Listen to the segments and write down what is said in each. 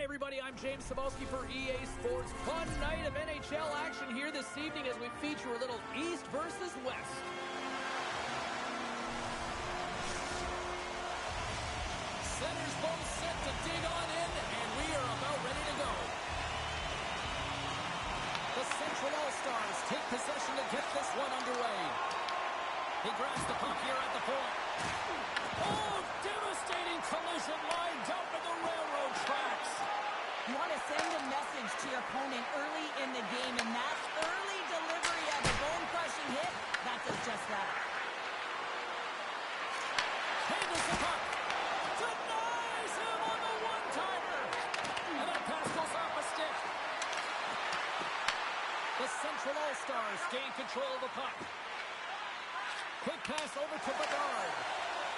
everybody, I'm James Cebulski for EA Sports. Fun night of NHL action here this evening as we feature a little East versus West. Centers both set to dig on in, and we are about ready to go. The Central All-Stars take possession to get this one underway. He grabs the puck here at the point. Oh, devastating collision lined up in the railroad tracks. You want to send a message to your opponent early in the game, and that early delivery of a bone-crushing hit, that does just that. Handles the puck. Denies him on the one-timer. And that pass goes off a stick. The Central All-Stars gain control of the puck. Quick pass over to Bedard.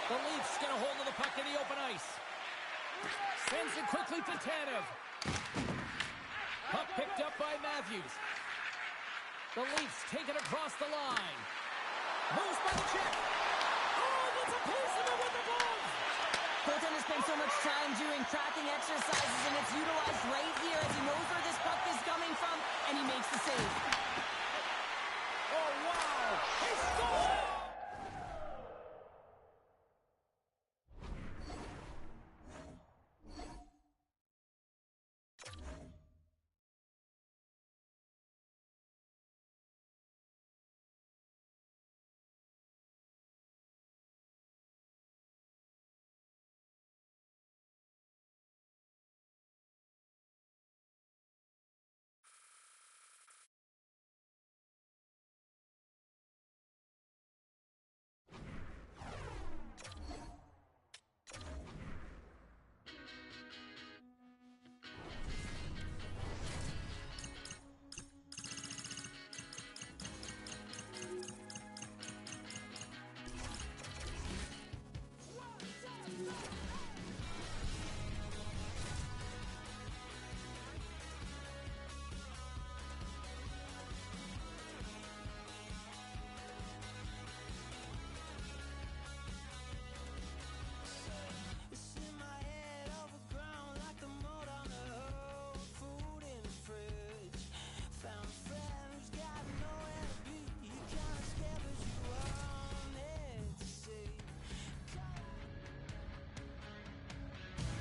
The Leafs get a hold of the puck in the open ice. Sends it quickly to Tanev. Puck picked up by Matthews. The Leafs take it across the line. Moves by the check. Oh, gets a piece of it with the glove. Goaltender spends so much time doing tracking exercises, and it's utilized right here as he knows where this puck is coming from, and he makes the save. Oh, wow. He scored!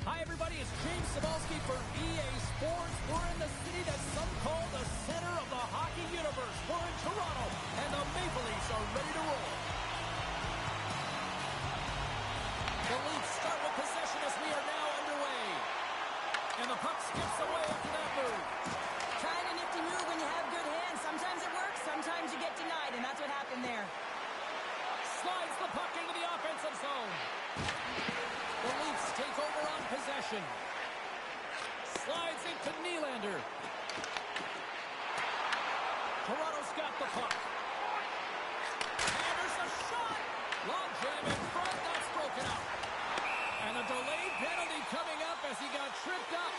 Hi, everybody. It's James Cebulski for EA Sports. We're in the city that some call the center of the hockey universe. We're in Toronto, and the Maple Leafs are ready to roll. The Leafs start with possession as we are now underway. And the puck skips away after that move. Kind of nifty move when you have good hands. Sometimes it works, sometimes you get denied, and that's what happened there. Slides the puck into the offensive zone. The Leafs take over on possession. Slides it to Nylander. Toronto's got the puck. And there's a shot. Long jam in front. That's broken up. And a delayed penalty coming up as he got tripped up.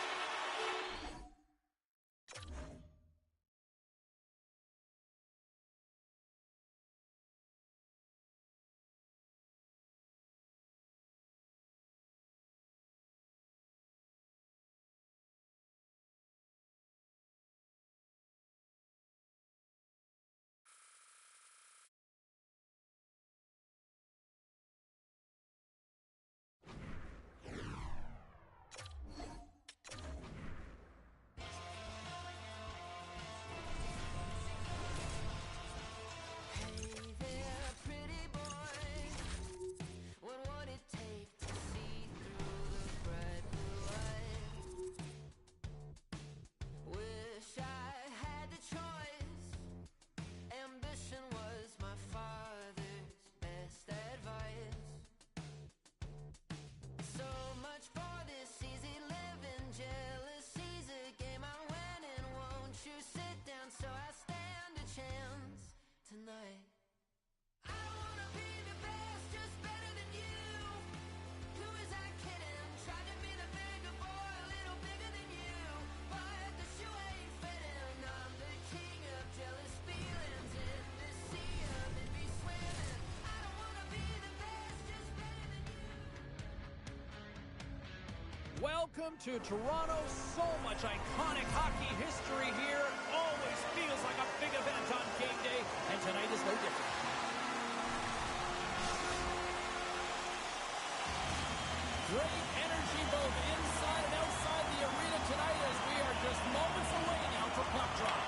Welcome to Toronto. So much iconic hockey history here. Always feels like a big event on game day, and tonight is no different. Great energy both inside and outside the arena tonight as we are just moments away now from puck drop.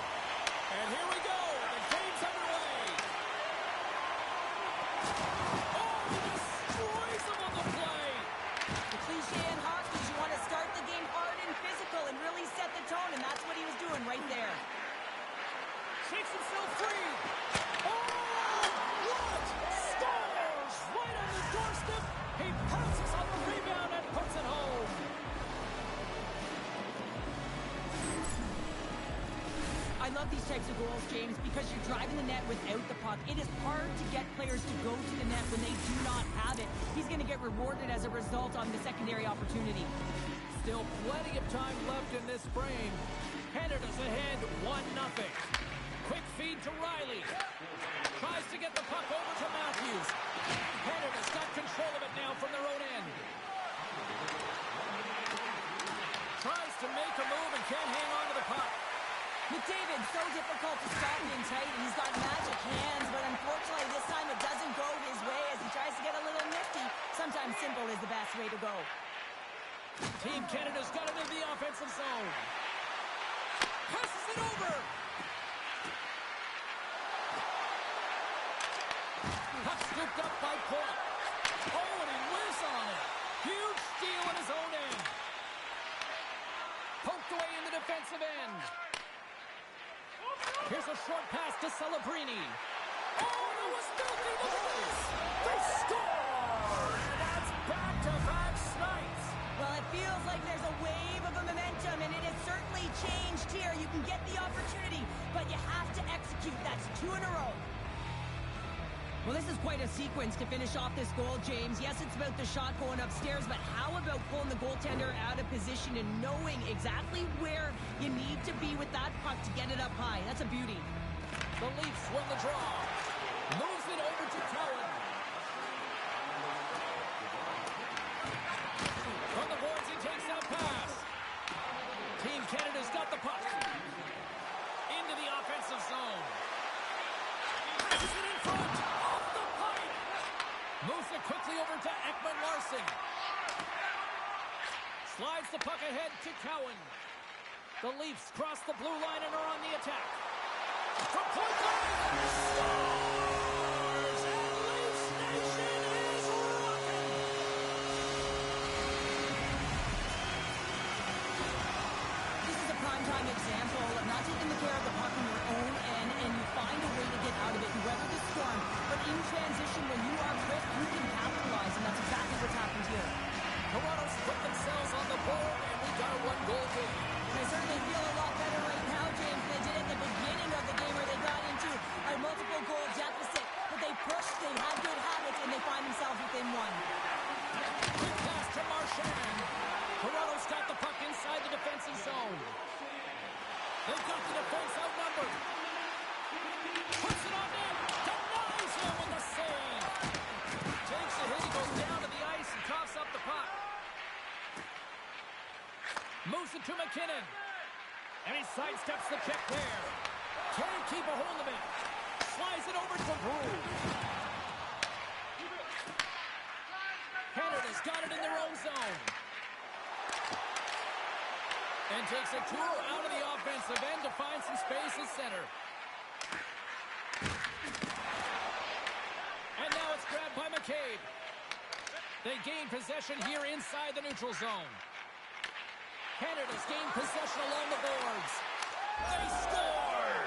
And here we go. The game's underway. Oh, he destroys him on the play. The cliche in hockey is you want to start the game hard and physical and really set the tone, and that's what he was doing right there. Shakes himself free. Oh, what? Scores right on the doorstep. He pounces on the rebound and puts it home. I love these types of goals, James, because you're driving the net without the puck. It is hard to get players to go to the net when they do not have it. He's going to get rewarded as a result on the secondary opportunity. Still plenty of time left in this frame. Canada's ahead 1-0. Quick feed to Riley. Tries to get the puck over to Matthews. Canada's got control of it now from their own end. Tries to make a move and can't hang on to the puck. McDavid, so difficult to stop in tight, and he's got magic hands, but unfortunately this time it doesn't go his way as he tries to get a little nifty. Sometimes simple is the best way to go. Team Canada's got it in the offensive zone. Passes it over. Puck scooped up by Point. Oh, and he whiffs on it. Huge steal in his own end. Poked away in the defensive end. Here's a short pass to Celebrini. Oh, there was nothing. Look at this. They score! And that's back-to-back snipes. Well, it feels like there's a wave of a momentum, and it has certainly changed here. You can get the opportunity, but you have to execute. That's 2 in a row. Well, this is quite a sequence to finish off this goal, James. Yes, it's about the shot going upstairs, but how about pulling the goaltender out of position and knowing exactly where you need to be with that puck to get it up high? That's a beauty. The Leafs win the draw. Moves it over to Cowan. From the boards, he takes that pass. Team Canada's got the puck. Into the offensive zone. Passes it in front. Off the pipe. Moves it quickly over to Ekman-Larsson. Slides the puck ahead to Cowan. The Leafs cross the blue line and are on the attack. From point blank. Scores! And Leafs Nation is rocking. This is a primetime example of not taking the care of the puck on your own end, and you find a way to get out of it and weather the storm. But in transition, when you are quick, you can capitalize, and that's exactly what's happened here. Toronto's put themselves on the board, and we got a one-goal game. They certainly feel a lot better right now, James, than they did at the beginning of the game where they got into a multiple-goal deficit. But they pushed, they had good habits, and they find themselves within one. Quick pass to Marchand. Toronto's got the puck inside the defensive zone. They've got the defense outnumbered. Puts it on net. Denies him with the save. Takes a hit. He goes down to the ice and coughs up the puck. Moves it to McKinnon. And he sidesteps the check there. Can't keep a hold of it. Slides it over to Brew. Canada's got it in their own zone. And takes a tour out of the offensive end to find some space at center. And now it's grabbed by McCabe. They gain possession here inside the neutral zone. Canada's gained possession along the boards. They score!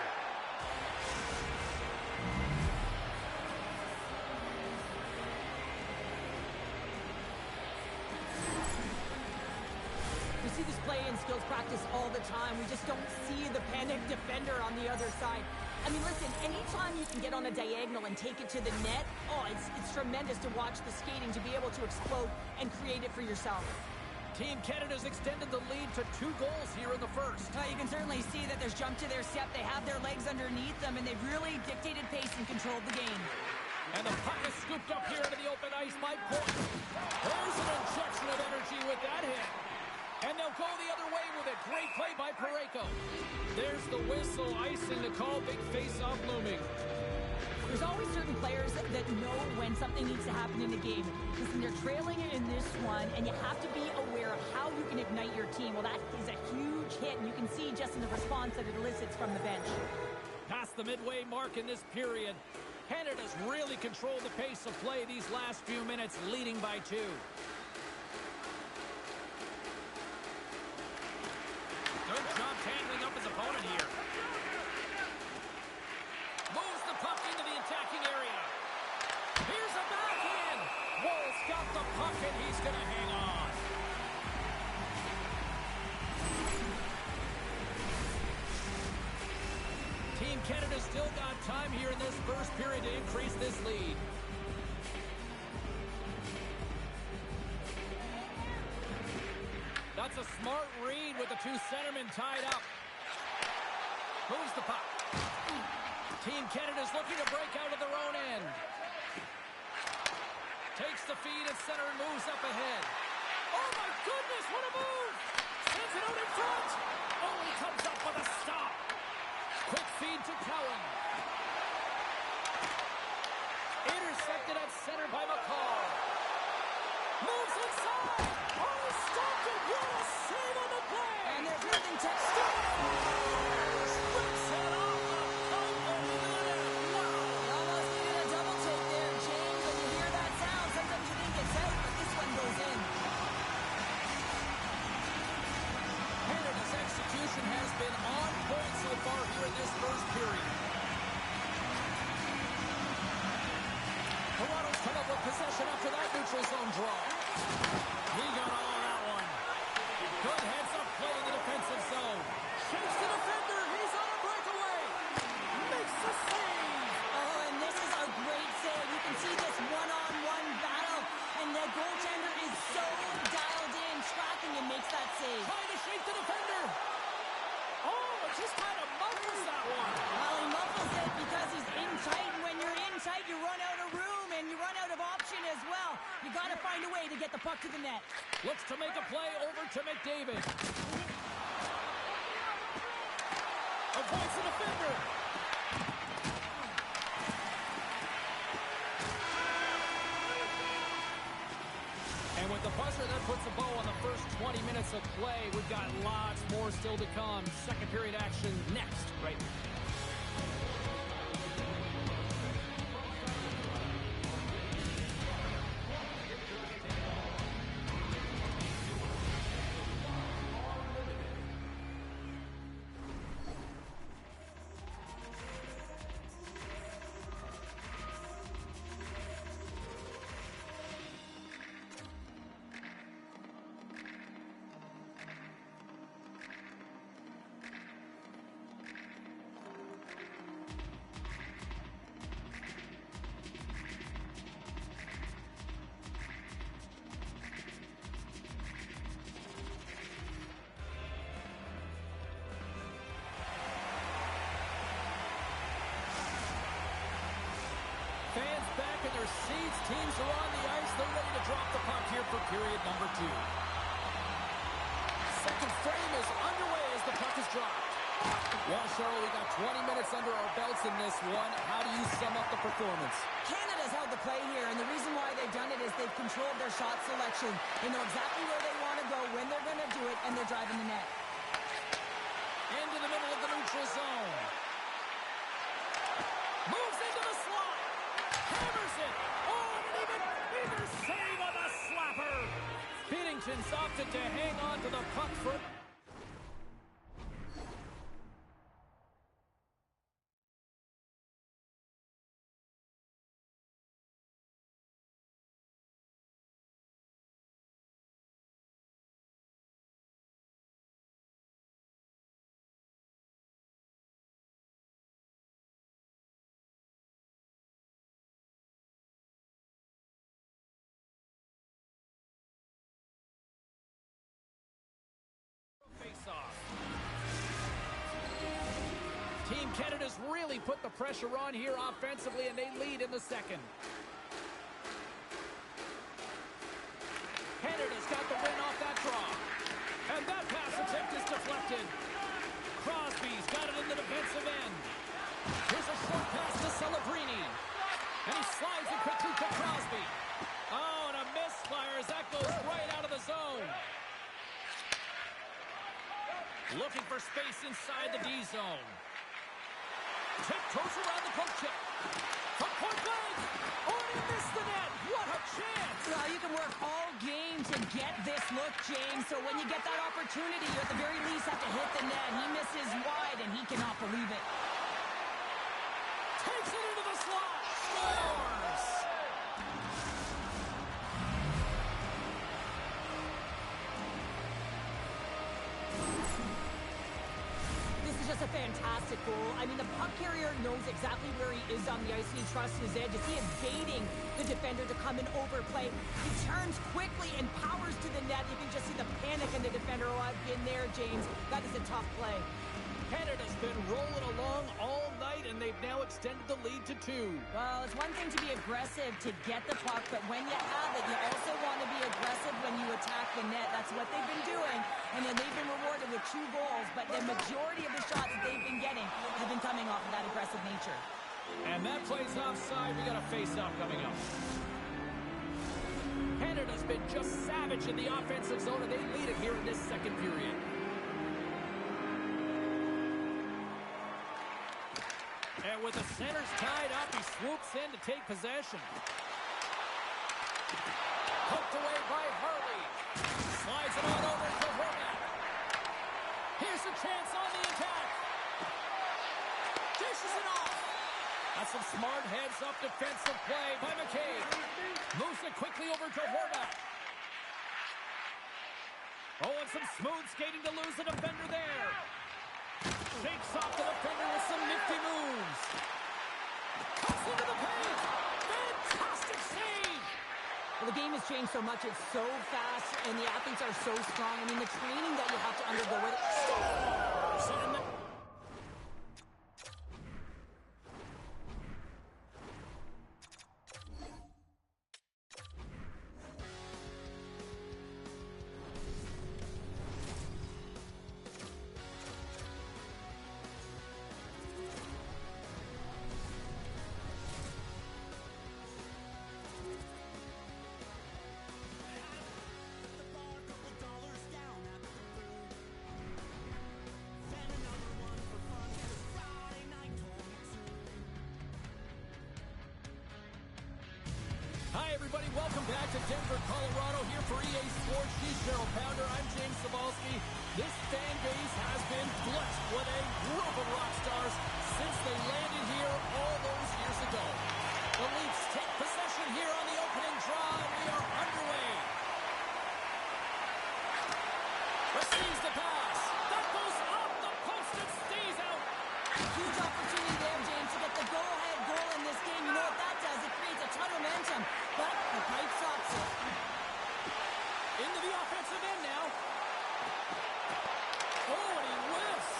We see this play in skills practice all the time. We just don't see the panic defender on the other side. I mean, listen, anytime you can get on a diagonal and take it to the net, it's tremendous to watch the skating, to be able to explode and create it for yourself. Team Canada's extended the lead to 2 goals here in the first. You can certainly see that there's jump to their step. They have their legs underneath them, and they've really dictated pace and controlled the game. And the puck is scooped up here into the open ice by Point. There's an injection of energy with that hit. And they'll go the other way with it. Great play by Parayko. There's the whistle, icing the call. Big face-off looming. There's always certain players that know when something needs to happen in the game. Listen, they're trailing it in this one, and you have to be aware of how you can ignite your team. Well, that is a huge hit, and you can see just in the response that it elicits from the bench. Past the midway mark in this period, Canada's really controlled the pace of play these last few minutes, leading by 2. Good job handling up his opponent here. Moves the puck into the attacking area. Here's a backhand. Wolf's got the puck, and he's going to hang on. Team Canada still got time here in this first period to increase this lead. That's a smart read with the 2 centermen tied up. Moves the puck. Team Canada's looking to break out of their own end. Takes the feed at center and moves up ahead. Oh my goodness, what a move! Sends it out in front. Only comes up with a stop. Quick feed to Cowan. Intercepted at center by McCall. Moves inside. Oh, stopped it. What a save on the play. And there's nothing to stop. Rips it off the puck over the net. Wow. You almost needed a double take there, James. When you hear that sound, sometimes you think it's out, but this one goes in. Canada's execution has been on point so far here in this first period. Toronto's come up with possession after that neutral zone draw. He got all of that one. Good heads-up play in the defensive zone. Shakes the defender. He's on a breakaway. Makes the save. Oh, and this is a great save. You can see this one-on-one battle, and the goaltender is so dialed in, tracking and makes that save. Trying to shake the defender. Oh, it just kind of muffles that one. Well, he muffles it because he's in tight, and when you're in tight, you run out of room, and you run out of option as well. You got to find a way to get the puck to the net. Looks to make a play over to McDavid. Avoids the defender. And with the buzzer, that puts a bow on the first 20 minutes of play. We've got lots more still to come. Second period action next, right now. Fans back in their seats. Teams are on the ice. They're ready to drop the puck here for period number 2. Second frame is underway as the puck is dropped. Well, Cheryl, we got 20 minutes under our belts in this one. How do you sum up the performance? Canada's held the play here, and the reason why they've done it is they've controlled their shot selection. They know exactly where they want to go, when they're going to do it, and they're driving the net. Into the middle of the neutral zone. Moves into the slot. Hammers it. Oh, and even save on the slapper. Binnington's opted to hang on to the puck for... face-off. Team Canada's really put the pressure on here offensively, and they lead in the second. Canada's got the win off that draw. Looking for space inside the D zone. Tiptoes around the poke check. From point blank. Oh, and he missed the net. What a chance. Well, you can work all game to get this look, James. So when you get that opportunity, you at the very least have to hit the net. He misses wide, and he cannot believe it. Takes it into the slot. Scores. This is just a fantastic goal. I mean, the puck carrier knows exactly where he is on the ice, and he trusts his edges. He is baiting the defender to come and overplay. He turns quickly and powers to the net. You can just see the panic in the defender. Oh, I've been there, James. That is a tough play. Canada's been rolling along all night, and they've now extended the lead to 2. Well, it's one thing to be aggressive to get the puck, but when you have it, you also want to be aggressive when you attack the net. That's what they've been doing, and then they've been rewarded with 2 goals, but the majority of the shots that they've been getting have been coming off of that aggressive nature. And that play's offside. We got a face-off coming up. Canada's been just savage in the offensive zone, and they lead it here in this second period. And with the centers tied up, he swoops in to take possession. Poked away by Harley. Slides it on over to Horvat. Here's a chance on the attack. Dishes it off. That's some smart heads-up defensive play by McCabe. Moves it quickly over to Horvat. Oh, and some smooth skating to lose the defender there. Shakes off the defender with some nifty moves. Cuts into the paint. Fantastic save. Well, the game has changed so much. It's so fast, and the athletes are so strong. I mean, the training that you have to undergo with it. Hi, everybody. Welcome back to Denver, Colorado. Here for EA Sports. She's Gerald Pounder. I'm James Cebulski. This fan base has been blessed with a group of rock stars since they landed here all those years ago. The Leafs take possession here on the opening draw. We are underway. Receives the pass. That goes off the post and stays out. Huge opportunity there, James, to get the go-ahead goal in this game. You know what that does? It creates a ton of momentum, but the pipe stops it. Into the offensive end now. Oh, and he whiffs.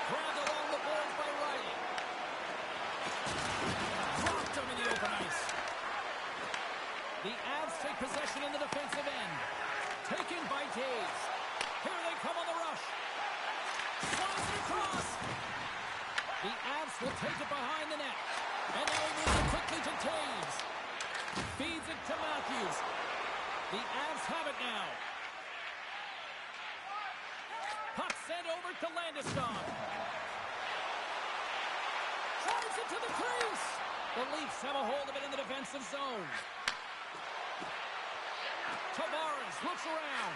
Grabbed along the boards by Riley. Dropped him in the open ice. The Avs take possession in the defensive end. Taken by Taves. Here they come on the rush. Slides it across. The Avs will take it behind the net. And now he moves it quickly to Taves. Feeds it to Matthews. The Avs have it now. Puck sent over to Landeskog. Drives it to the crease. The Leafs have a hold of it in the defensive zone. Tavares looks around.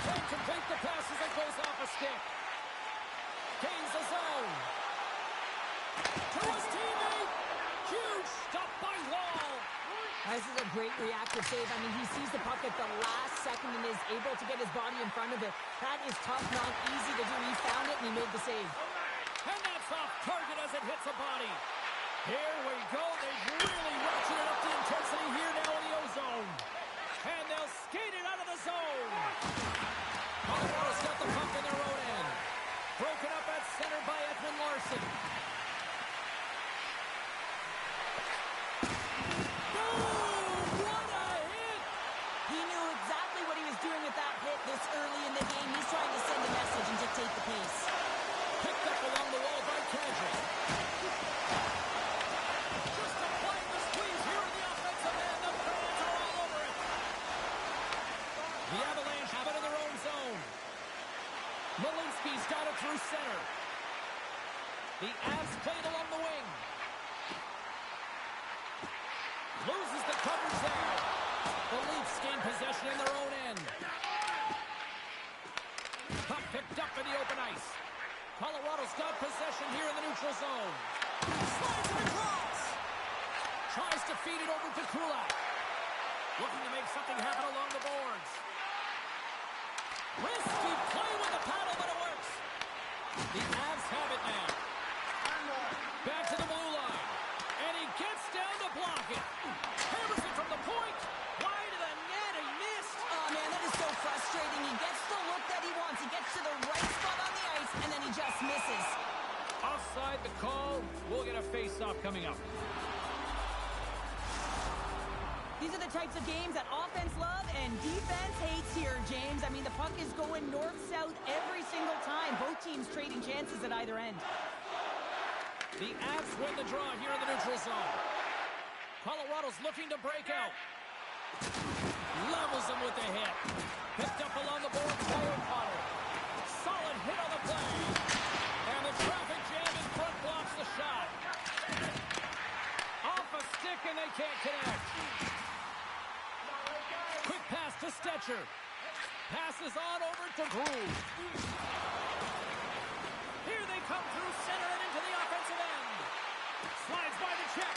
Can't complete the pass as it goes off a stick. Gains the zone. To his teammate. Huge stop by Wall. This is a great reactive save. I mean, he sees the puck at the last second and is able to get his body in front of it. That is tough, not easy to do. He found it and he made the save. And that's off target as it hits a body. Here we go. They've really ratcheted up the intensity here now in the O-zone. And they'll skate it out of the zone. Colorado's got the puck in their own end. Broken up at center by Edmund Larson. This early in the game, he's trying to send a message and dictate the pace. Picked up along the wall by Kadri. Just applying the squeeze here in the offensive center. The Avs play it along the wing. Loses the coverage there. The Leafs gain possession in their own end. Puck picked up in the open ice. Colorado's got possession here in the neutral zone. Slides it across. Tries to feed it over to Kulak. Looking to make something happen along the boards. Risky play with the paddle, but it works. The Avs have it now. Back to the blue line. And he gets down to block it. Hammers it from the point. Wide of the net. He missed. Oh, man, that is so frustrating. He gets the look that he wants. He gets to the right spot on the ice, and then he just misses. Offside the call. We'll get a face-off coming up. These are the types of games that offense love and defense hates here, James. I mean, the puck is going north-south every single time. Both teams trading chances at either end. The Avs win the draw here in the neutral zone. Colorado's looking to break out. Levels him with the hit. Picked up along the boards by O'Connor. Solid hit on the play. And the traffic jam in front blocks the shot. Off a stick and they can't connect. Quick pass to Stetcher. Passes on over to Groove. Here they come through center and into the offensive end. Slides by the check.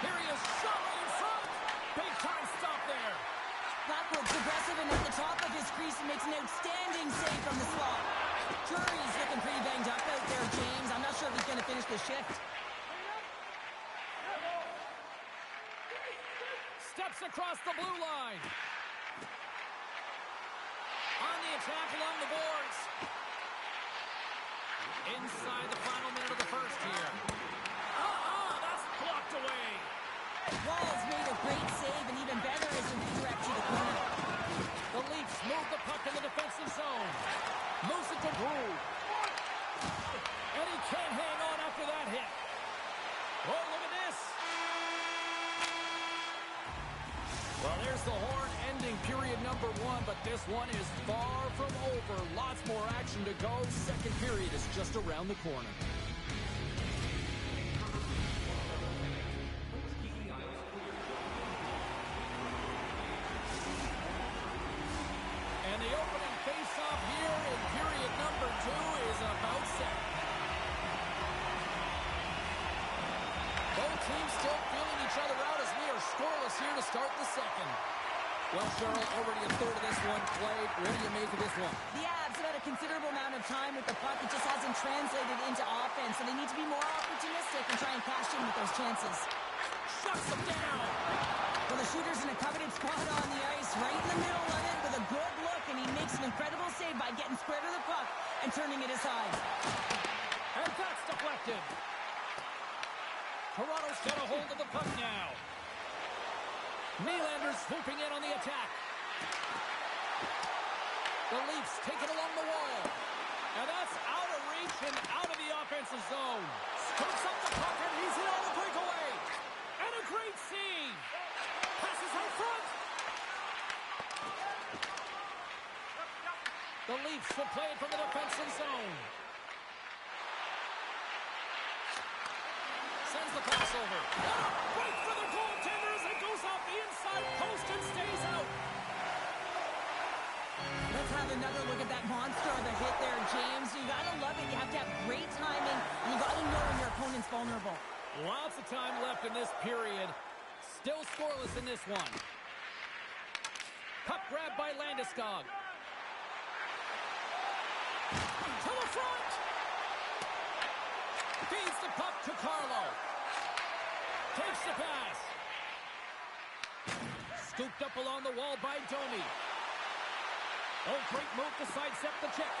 Here he is, shot right in front. Big time stop there. Backwards aggressive and at the top of his crease and makes an outstanding save from the slot. Drury's looking pretty banged up out there, James. I'm not sure if he's going to finish the shift. Steps across the blue line. On the attack along the boards. Inside the final minute of the first here. That's blocked away. Wall's made a great save, and even better is a redirect to the corner. The Leafs move the puck in the defensive zone. Moves it to Groove. And he can't hang on after that hit. Oh, look at this. Well, there's the horn ending period number 1, but this one is far from over. Lots more action to go. Second period is just around the corner. And the opening face-off here in period number 2 is about set. Both teams still feeling each other out as we are scoreless here to start the second. Well, Cheryl, already a third of this one played. What do you make of this one? The Avs have had a considerable amount of time with the puck. It just hasn't translated into offense, so they need to be more opportunistic and try and cash in with those chances. Shuts them down. Well, the shooter's in a coveted spot on the ice, right in the middle of it with a good look, and he makes an incredible save by getting square to the puck and turning it aside. And that's deflected. Toronto's got a hold of the puck now. Nylander's swooping in on the attack. The Leafs take it along the wall. And that's out of reach and out of the offensive zone. Scoops up the puck and he's in on the breakaway. And a great save. Passes out front. The Leafs will play it from the defensive zone. Sends the pass over. Right for the goaltender as it goes off the inside post and stays out. Let's have another look at that monster of a hit there, James. You gotta love it. You have to have great timing, and you gotta know when your opponent's vulnerable. Lots of time left in this period. Still scoreless in this one. Puck grab by Landeskog. To the front. Feeds the puck to Carlo. Takes the pass. Scooped up along the wall by Domi. Oh, great move to sidestep the check.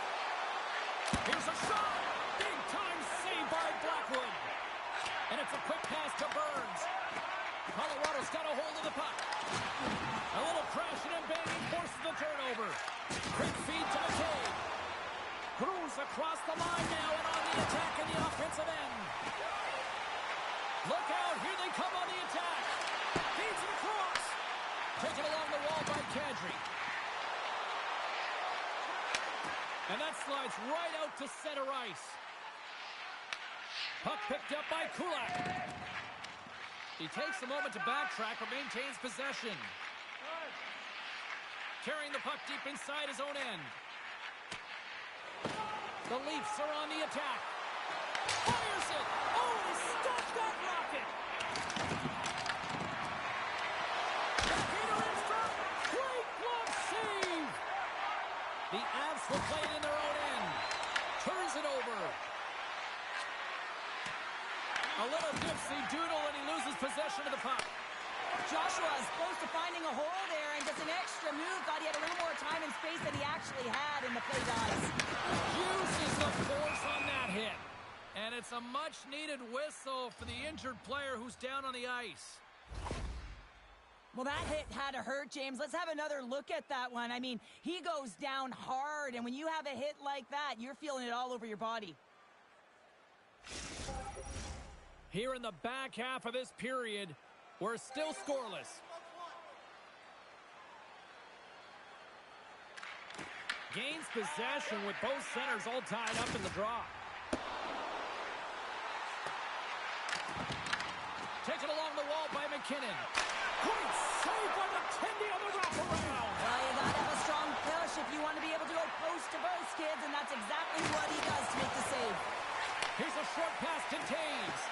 Here's a shot. Big time save by Blackwood. And it's a quick pass to Burns. Colorado's got a hold of the puck. A little crashing and banging forces the turnover. Quick feed to McCabe. Cruz across the line now and on the attack in the offensive end. Look out, here they come on the attack. Feeds it across. Taken along the wall by Kadri. And that slides right out to center ice. Puck picked up by Kulak. He takes a moment to backtrack but maintains possession. Carrying the puck deep inside his own end. The Leafs are on the attack. Fires it! Oh, he stopped that rocket! Heater in front! Great glove save! The Avs will play it in their own end. Turns it over. A little dipsy-doodle and he loses possession of the puck. Joshua is close to finding a hole there and does an extra move. Thought he had a little more time and space than he actually had in the play dice. Uses the force on that hit. And it's a much-needed whistle for the injured player who's down on the ice. Well, that hit had to hurt, James. Let's have another look at that one. I mean, he goes down hard, and when you have a hit like that, you're feeling it all over your body. Here in the back half of this period, we're still scoreless. Gains possession with both centers all tied up in the draw. Taken along the wall by McKinnon. Great save by McKinnon on the wraparound. Well, you gotta have a strong push if you want to be able to go post to post, kids, and that's exactly what he does to make the save. Here's a short pass to Taves.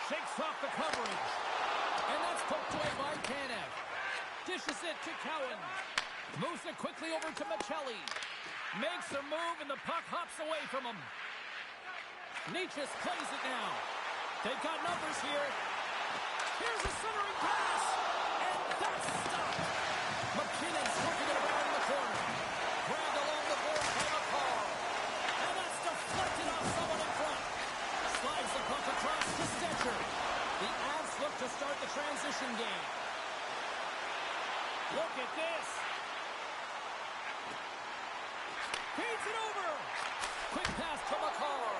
Shakes off the coverage. And that's poked away by Tanev. Dishes it to Cowan. Moves it quickly over to Michelli. Makes a move and the puck hops away from him. Nietzsche plays it now. They've got numbers here. Here's a centering pass. And that's stopped. McKinnon's working it around in the corner. Grabbed along the boards by McCall. And that's deflected off someone in front. Slides the puck across to Stetcher. The Avs look to start the transition game. Look at this. Feeds it over. Quick pass to McCall.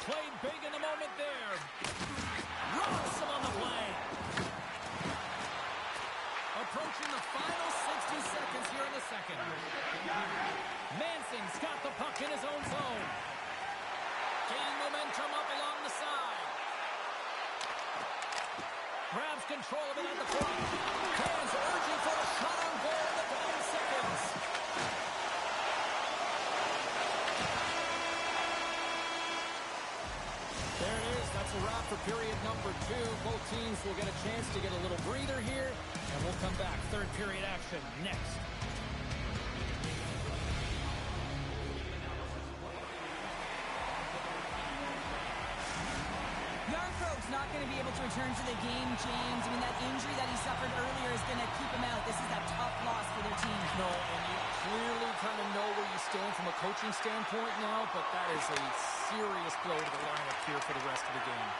Played big in the moment there. Rocks him on the play. Approaching the final 60 seconds here in the second. Manson's got the puck in his own zone. Gaining momentum up along the side. Grabs control of it at the point. Fans urging for a shot on goal in the final seconds. There it is. That's a wrap for period number 2. Both teams will get a chance to get a little breather here, and we'll come back. Third period action next. Yarncroke's not going to be able to return to the game, James. I mean, that injury that he suffered earlier is going to keep him out. This is a tough loss for their team. No, and you clearly kind of know where you stand from a coaching standpoint now, but that is a serious blow to the lineup here for the rest of the game.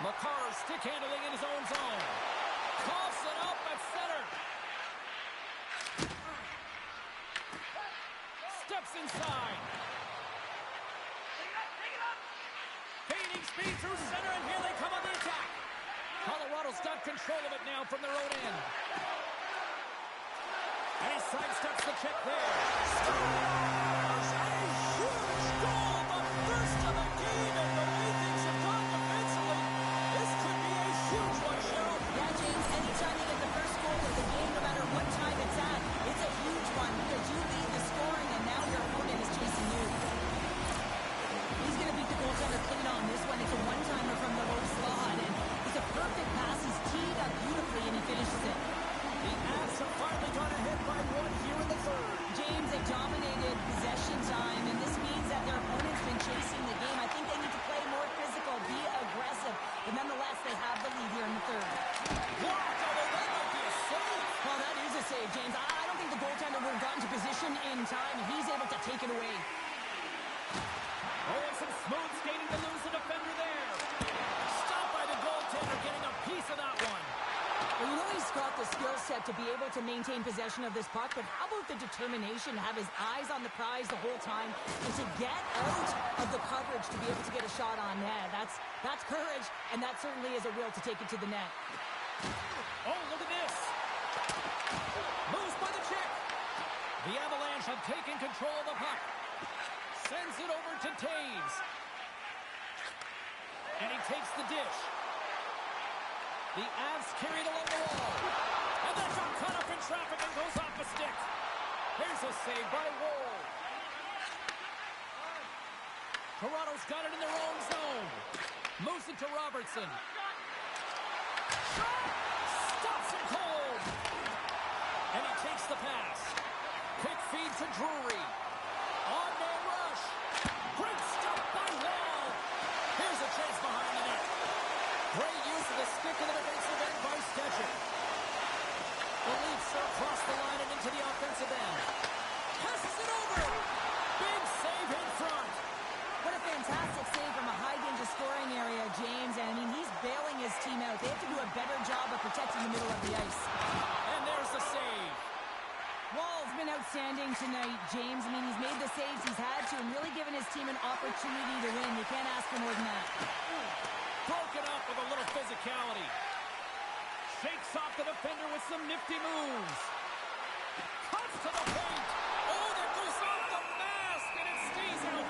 Makar stick handling in his own zone. Coughs it up at center. Steps inside. Fading speed through center, and here they come on the attack. Colorado's got control of it now from their own end. And he sidesteps the check there. Scores! A huge goal, the first of the game, and the way things have gone defensively, this could be a huge one, Cheryl. Yeah, James, anytime you get the first goal of the game, no matter what time it's at, it's a huge one because you lead the scoring, and now your opponent is chasing you. He's going to beat the goaltender clean on this one. It's a one-timer from the low slot, and it's a perfect pass. He's teed up beautifully, and he finishes it. The Avs have finally gone ahead by 1 here in the third. James, they dominated possession time, and this means that their opponent's been chasing the game. I think they need to play more physical, be aggressive, but nonetheless, they have the lead here in the third. Blocked, although that might be a save. Well, that is a save, James. I don't think the goaltender would have gotten to position in time, and he's able to take it away. Oh, and some smooth skating to lose the defender there. Stopped by the goaltender, getting a piece of that one. Well, you know he's got the skill set to be able to maintain possession of this puck, but how about the determination to have his eyes on the prize the whole time and to get out of the coverage to be able to get a shot on net? That's courage, and that certainly is a will to take it to the net. Oh, look at this. Moves by the check. The Avalanche have taken control of the puck. Sends it over to Taves. And he takes the dish. The Avs carried along the wall. And that got caught up in traffic and goes off a stick. Here's a save by Woll. Toronto's got it in their own zone. Moves it to Robertson. Shot! Stops it cold. And he takes the pass. Quick feed to Drury. On-man rush. Great stop by Wall. Here's a chance behind the net. Great use of the stick in the defensive end by Stetcher. The Leafs are across the line and into the offensive end. Passes it over. Big save in front. What a fantastic save from a high-danger scoring area, James. And, I mean, he's bailing his team out. They have to do a better job of protecting the middle of the ice. And there's the save. Wall's been outstanding tonight, James. I mean, he's made the saves he's had to and really given his team an opportunity to win. You can't ask for more than that. Broken up with a little physicality. Shakes off the defender with some nifty moves. Cuts to the paint. Oh, that goes off the mask, and it stays out.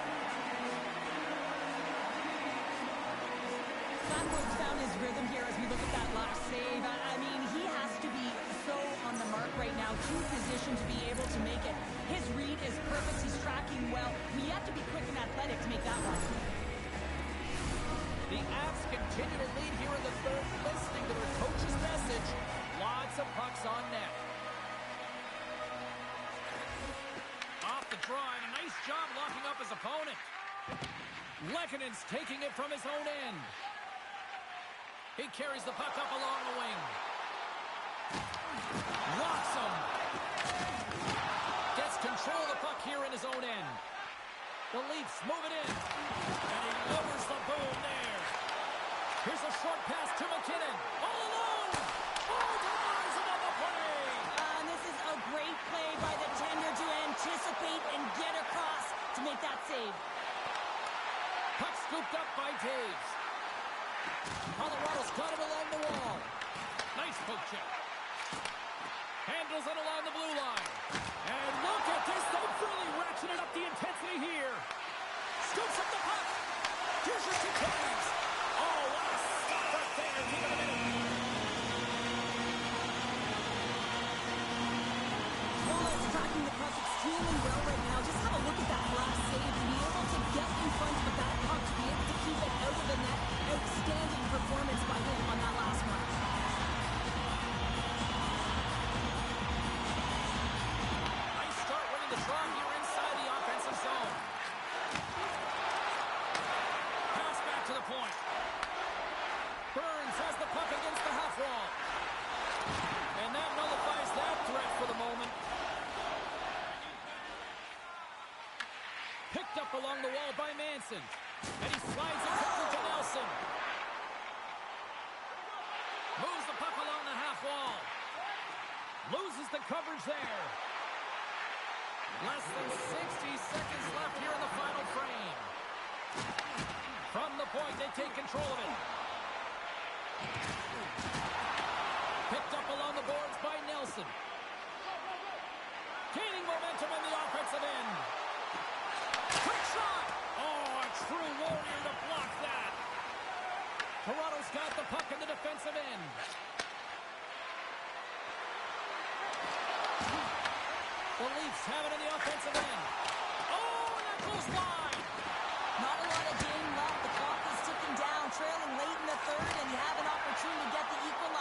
Blackwood's found his rhythm here as we look at that last save. I mean, he has to be so on the mark right now, too positioned to be able to make it. His read is perfect. He's tracking well. We have to be quick and athletic to make that one. The Avs continue to lead here in the third, listening to their coach's message. Lots of pucks on net. Off the draw, and a nice job locking up his opponent. Lekkonen's taking it from his own end. He carries the puck up along the wing. Locks him. Gets control of the puck here in his own end. The Leafs move it in. And he lowers the boom there. Here's a short pass to McKinnon. All alone. Oh, denies him on the play. And this is a great play by the tender to anticipate and get across to make that save. Puck scooped up by Taves. Colorado's got it along the wall. Nice poke check. Handles it along the blue line. And look at this. They've really ratcheted up the intensity here. Scoops up the puck. Here's your two Taves. Oh, what a stop right there. Give it a minute. Wall's tracking the puck extremely well right now. Just have a look at that last save. To be able to get in front of that puck, to be able to keep it out of the net. Outstanding performance by him on that last one. Nice start winning the draw here inside the offensive zone. Pass back to the point. Burns has the puck against the half wall. And that nullifies that threat for the moment. Picked up along the wall by Manson. And he slides it quickly to Nelson. Moves the puck along the half wall. Loses the coverage there. Less than 60 seconds left here in the final frame. From the point, they take control of it. Picked up along the boards by Nelson. Gaining momentum in the offensive end. Quick shot! Oh, a true warrior to block that. Toronto's got the puck in the defensive end. The Leafs have it in the offensive end. Oh, and that goes wide. Not a lot of game left. The clock is ticking down, trailing late in the third, and you have an opportunity to get the equalizer.